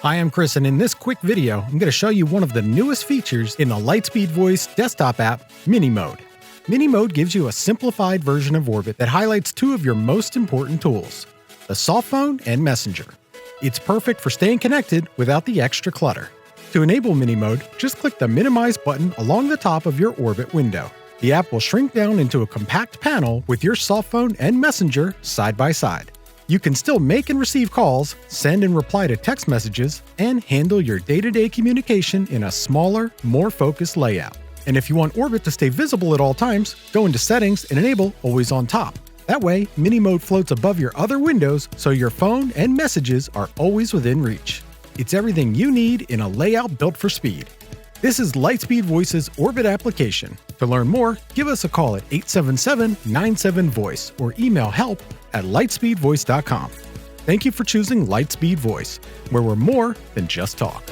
Hi, I'm Chris, and in this quick video, I'm going to show you one of the newest features in the Lightspeed Voice desktop app, Mini Mode. Mini Mode gives you a simplified version of Orbit that highlights two of your most important tools, the Softphone and Messenger. It's perfect for staying connected without the extra clutter. To enable Mini Mode, just click the Minimize button along the top of your Orbit window. The app will shrink down into a compact panel with your Softphone and Messenger side by side. You can still make and receive calls, send and reply to text messages, and handle your day-to-day communication in a smaller, more focused layout. And if you want Orbit to stay visible at all times, go into Settings and enable Always on Top. That way, Mini Mode floats above your other windows so your phone and messages are always within reach. It's everything you need in a layout built for speed. This is Lightspeed Voice's Orbit application. To learn more, give us a call at 877-97-VOICE or email help@lightspeedvoice.com. Thank you for choosing Lightspeed Voice, where we're more than just talk.